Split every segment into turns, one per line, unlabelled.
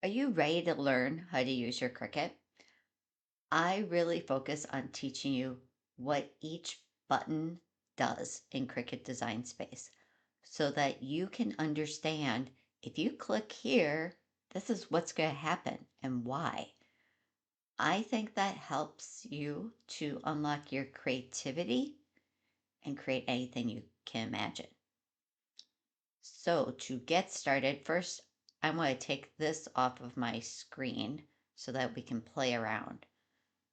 Are you ready to learn how to use your Cricut? I really focus on teaching you what each button does in Cricut Design Space so that you can understand if you click here, this is what's going to happen and why. I think that helps you to unlock your creativity and create anything you can imagine. So to get started, first I'm going to take this off of my screen so that we can play around.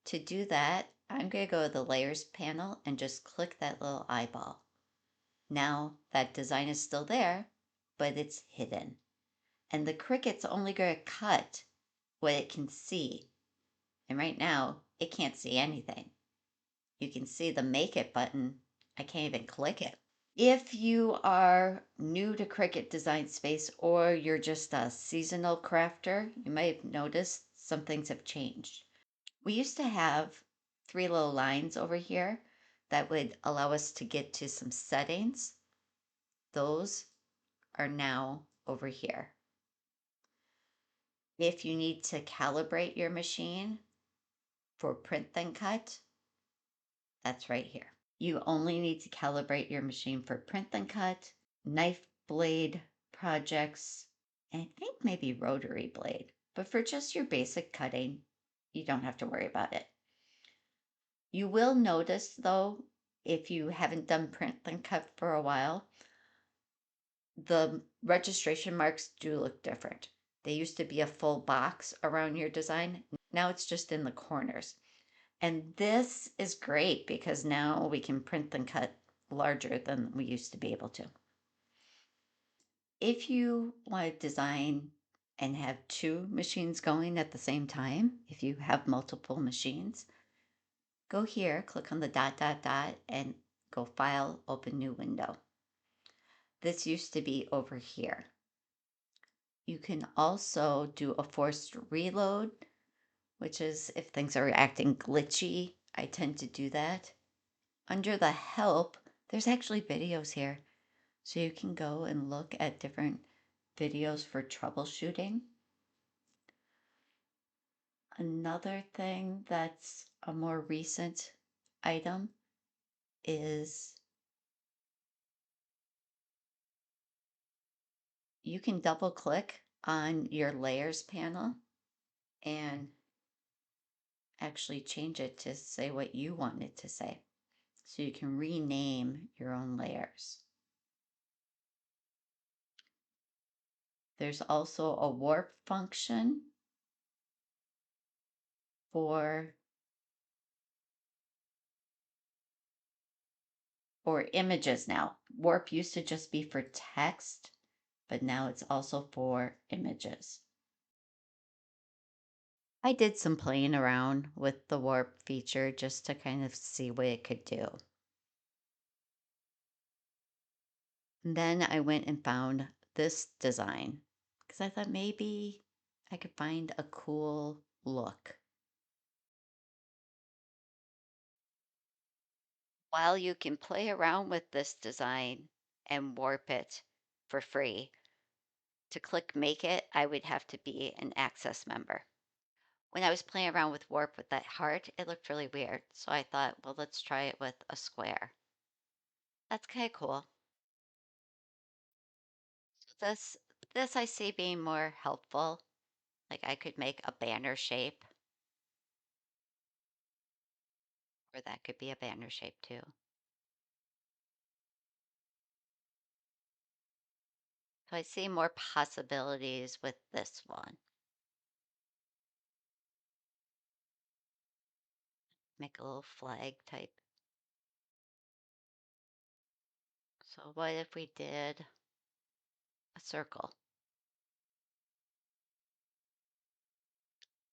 To do that, I'm going to go to the layers panel and just click that little eyeball. Now that design is still there, but it's hidden. And the Cricut's only going to cut what it can see. And right now, it can't see anything. You can see the make it button. I can't even click it. If you are new to Cricut Design Space or you're just a seasonal crafter, you might have noticed some things have changed. We used to have three little lines over here that would allow us to get to some settings. Those are now over here. If you need to calibrate your machine for print then cut, that's right here. You only need to calibrate your machine for print then cut, knife blade projects, and I think maybe rotary blade. But for just your basic cutting, you don't have to worry about it. You will notice though, if you haven't done print then cut for a while, the registration marks do look different. They used to be a full box around your design. Now it's just in the corners. And this is great because now we can print and cut larger than we used to be able to. If you want to design and have two machines going at the same time, if you have multiple machines, go here, click on the dot, dot, dot, and go File, Open New Window. This used to be over here. You can also do a forced reload, which is if things are acting glitchy, I tend to do that. Under the help, there's actually videos here. So you can go and look at different videos for troubleshooting. Another thing that's a more recent item is you can double click on your layers panel and actually change it to say what you want it to say. So you can rename your own layers. There's also a warp function for images now. Warp used to just be for text, but now it's also for images. I did some playing around with the warp feature just to kind of see what it could do. And then I went and found this design because I thought maybe I could find a cool look. While you can play around with this design and warp it for free, to click make it, I would have to be an Access member. When I was playing around with warp with that heart, it looked really weird. So I thought, well, let's try it with a square. That's kind of cool. So this I see being more helpful. Like I could make a banner shape, or that could be a banner shape too. So I see more possibilities with this one. Make a little flag type. So what if we did a circle?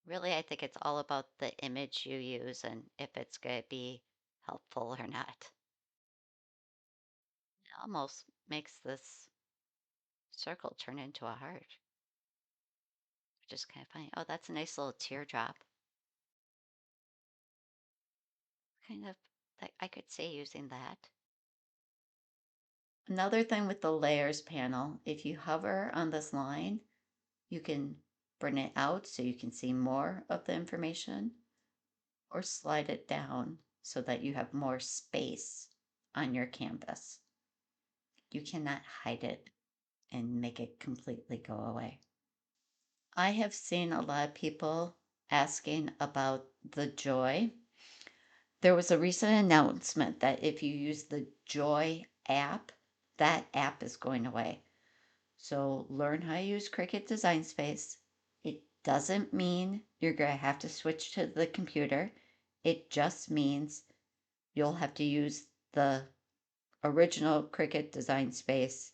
Really, I think it's all about the image you use and if it's going to be helpful or not. It almost makes this circle turn into a heart, which is kind of funny. Oh, that's a nice little teardrop. Kind of, I could see using that. Another thing with the layers panel, if you hover on this line, you can bring it out so you can see more of the information, or slide it down so that you have more space on your canvas. You cannot hide it and make it completely go away. I have seen a lot of people asking about the Joy. There was a recent announcement that if you use the Joy app, that app is going away. So learn how to use Cricut Design Space. It doesn't mean you're going to have to switch to the computer. It just means you'll have to use the original Cricut Design Space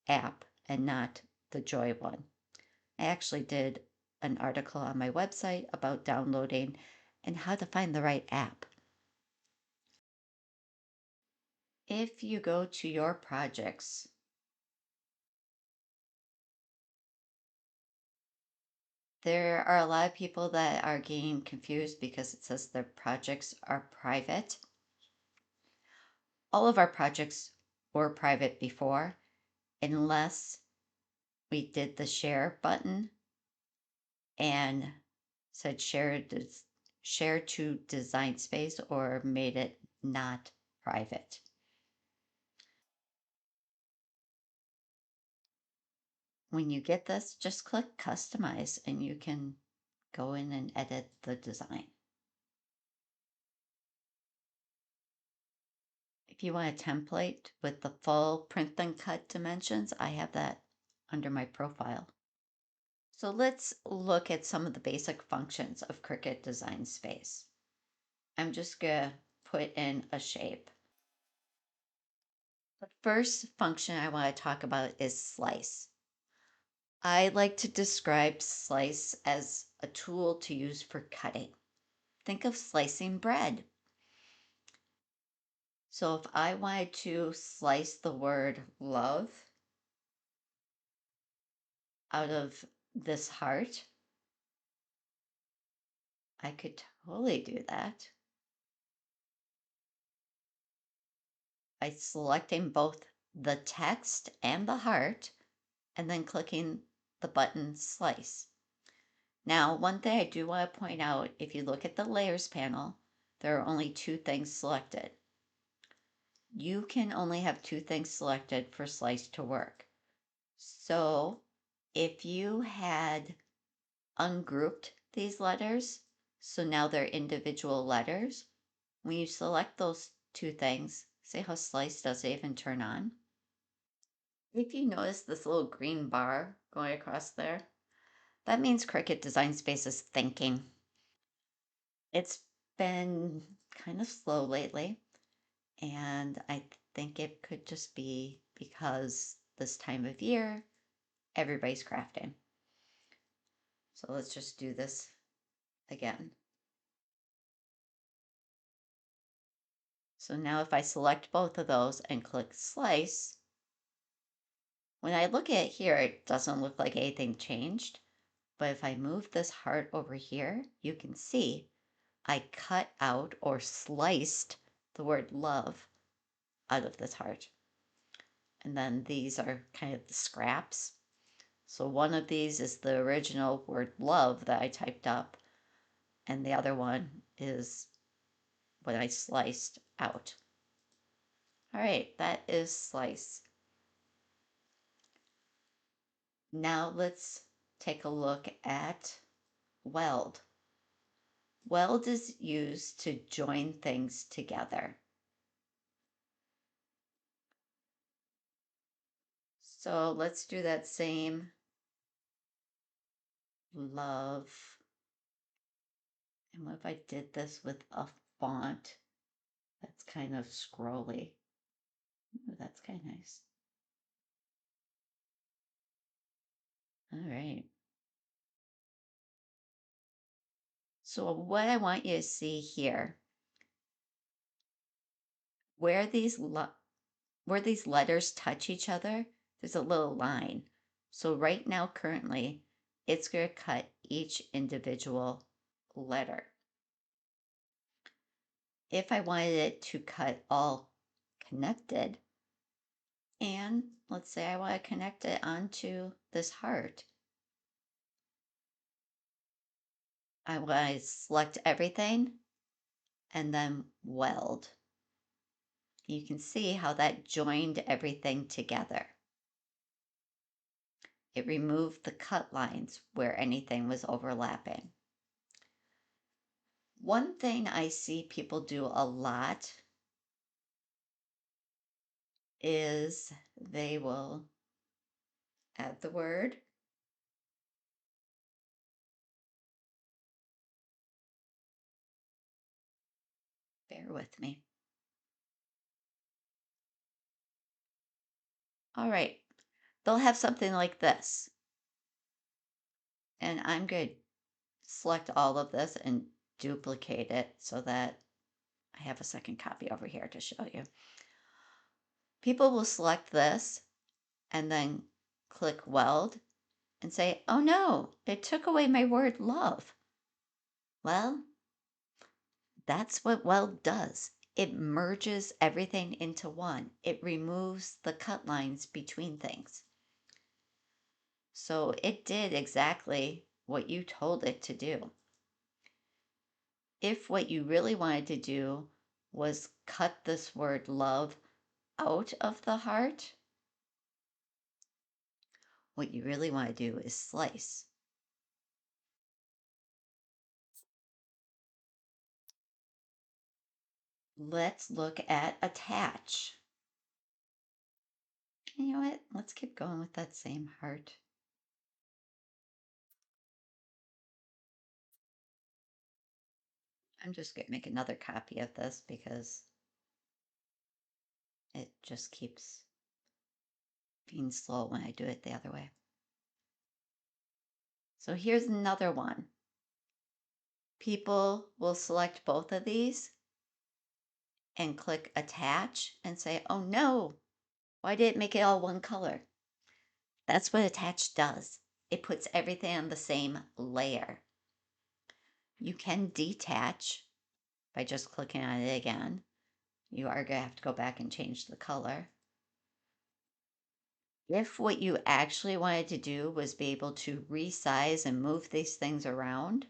app and not the Joy one. I actually did an article on my website about downloading and how to find the right app. If you go to your projects, there are a lot of people that are getting confused because it says their projects are private. All of our projects were private before, unless we did the share button and said share to design space or made it not private. When you get this, just click customize and you can go in and edit the design. If you want a template with the full print and cut dimensions, I have that under my profile. So let's look at some of the basic functions of Cricut Design Space. I'm just going to put in a shape. The first function I want to talk about is slice. I like to describe slice as a tool to use for cutting. Think of slicing bread. So if I wanted to slice the word love out of this heart, I could totally do that by selecting both the text and the heart and then clicking the button slice. Now, one thing I do want to point out, if you look at the layers panel, there are only two things selected. You can only have two things selected for slice to work. So if you had ungrouped these letters, so now they're individual letters, when you select those two things, see how slice doesn't even turn on? If you notice this little green bar going across there, that means Cricut Design Space is thinking. It's been kind of slow lately, and I think it could just be because this time of year, everybody's crafting. So let's just do this again. So now if I select both of those and click slice, when I look at it here, it doesn't look like anything changed. But if I move this heart over here, you can see I cut out or sliced the word love out of this heart. And then these are kind of the scraps. So one of these is the original word love that I typed up, and the other one is what I sliced out. All right, that is slice. Now let's take a look at weld. Weld is used to join things together. So let's do that same love. And what if I did this with a font that's kind of scrolly? Ooh, that's kind of nice. All right. So what I want you to see here, where these letters touch each other, there's a little line. So right now, currently, it's going to cut each individual letter. If I wanted it to cut all connected, and let's say I want to connect it onto this heart, I select everything and then weld. You can see how that joined everything together. It removed the cut lines where anything was overlapping. One thing I see people do a lot is they will add the word, bear with me. All right, they'll have something like this. And I'm going to select all of this and duplicate it so that I have a second copy over here to show you. People will select this and then click weld and say, oh no, it took away my word love. Well, that's what weld does. It merges everything into one. It removes the cut lines between things. So it did exactly what you told it to do. If what you really wanted to do was cut this word love out of the heart, what you really want to do is slice. Let's look at attach. You know what? Let's keep going with that same heart. I'm just going to make another copy of this because it just keeps being slow when I do it the other way. So here's another one. People will select both of these and click attach and say, oh no, why did it make it all one color? That's what attach does. It puts everything on the same layer. You can detach by just clicking on it again. You are going to have to go back and change the color. If what you actually wanted to do was be able to resize and move these things around,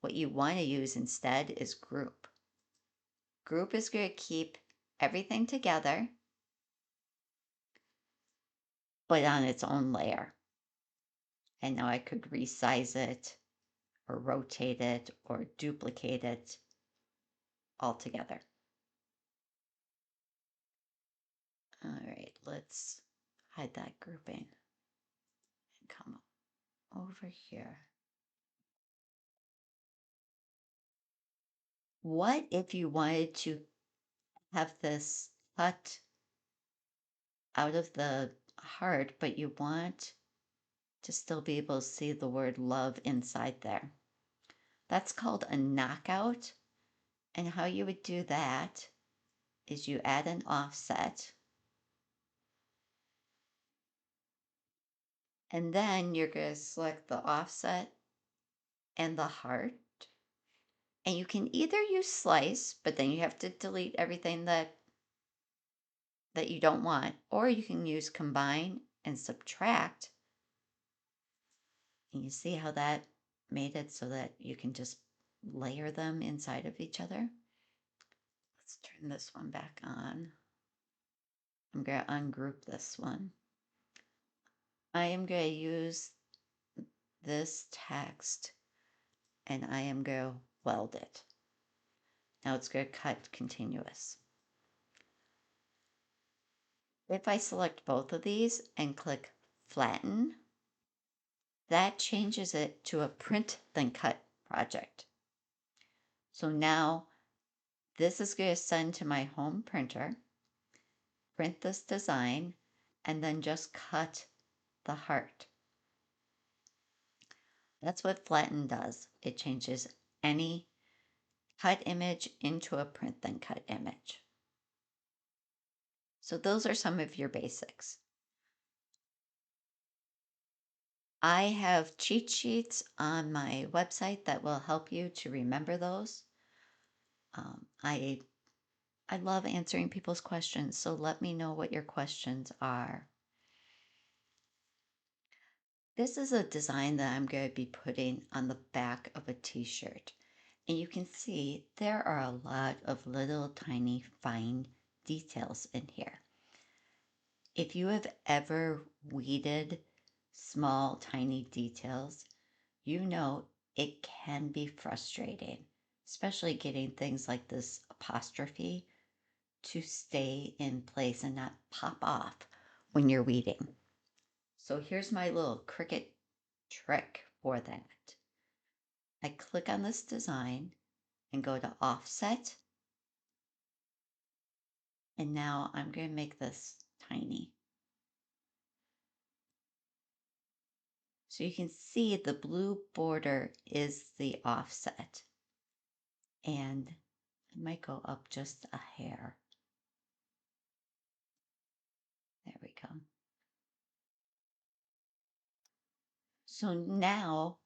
what you want to use instead is group. Group is going to keep everything together, but on its own layer. And now I could resize it or rotate it or duplicate it all together. All right, let's hide that grouping and come over here. What if you wanted to have this cut out of the heart, but you want to still be able to see the word love inside there? That's called a knockout. And how you would do that is you add an offset, and then you're going to select the offset and the heart. And you can either use slice, but then you have to delete everything that you don't want, or you can use combine and subtract. And you see how that made it so that you can just layer them inside of each other? Let's turn this one back on. I'm going to ungroup this one. I am going to use this text and I am going to weld it. Now it's going to cut continuous. If I select both of these and click flatten, that changes it to a print then cut project. So now this is going to send to my home printer, print this design, and then just cut the heart. That's what flatten does. It changes any cut image into a print then cut image. So those are some of your basics. I have cheat sheets on my website that will help you to remember those. I love answering people's questions, so let me know what your questions are. This is a design that I'm going to be putting on the back of a t-shirt. And you can see there are a lot of little tiny fine details in here. If you have ever weeded small tiny details, you know it can be frustrating, especially getting things like this apostrophe to stay in place and not pop off when you're weeding. So here's my little Cricut trick for that. I click on this design and go to offset. And now I'm going to make this tiny. So you can see the blue border is the offset. And I might go up just a hair. There we go. So now,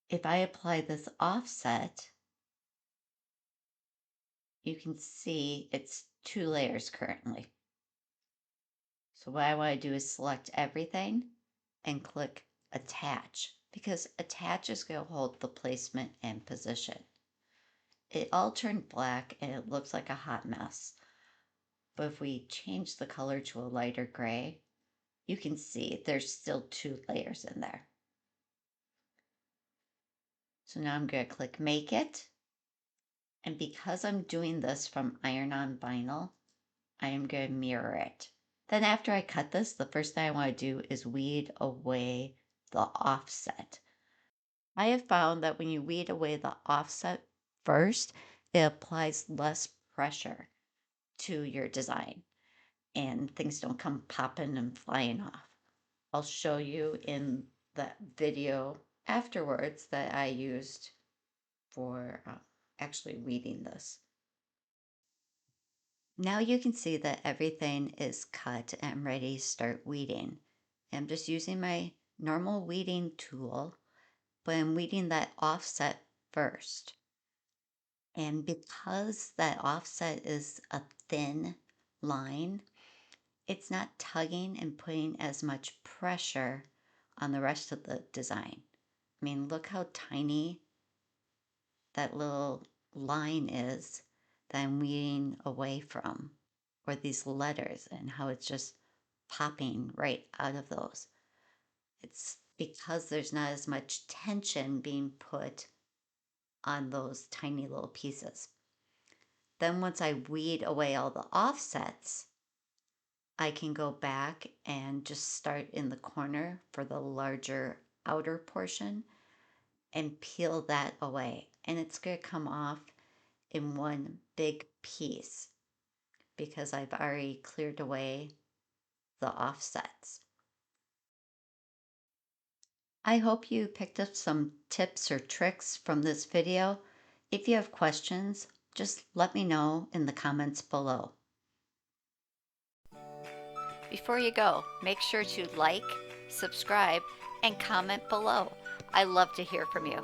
if I apply this offset, you can see it's 2 layers currently. So what I want to do is select everything and click attach, because attach is going to hold the placement and position. It all turned black and it looks like a hot mess. But if we change the color to a lighter gray, you can see there's still 2 layers in there. So now I'm going to click make it. And because I'm doing this from iron-on vinyl, I am going to mirror it. Then after I cut this, the first thing I want to do is weed away the offset. I have found that when you weed away the offset first, it applies less pressure to your design and things don't come popping and flying off. I'll show you in the video afterwards that I used for actually weeding this. Now you can see that everything is cut and I'm ready to start weeding. I'm just using my normal weeding tool, but I'm weeding that offset first. And because that offset is a thin line, it's not tugging and putting as much pressure on the rest of the design. I mean, look how tiny that little line is that I'm weeding away from, or these letters, and how it's just popping right out of those. It's because there's not as much tension being put on those tiny little pieces. Then once I weed away all the offsets, I can go back and just start in the corner for the larger outer portion and peel that away. And it's going to come off in one big piece because I've already cleared away the offsets. I hope you picked up some tips or tricks from this video. If you have questions, just let me know in the comments below. Before you go, make sure to like, subscribe, and comment below. I love to hear from you.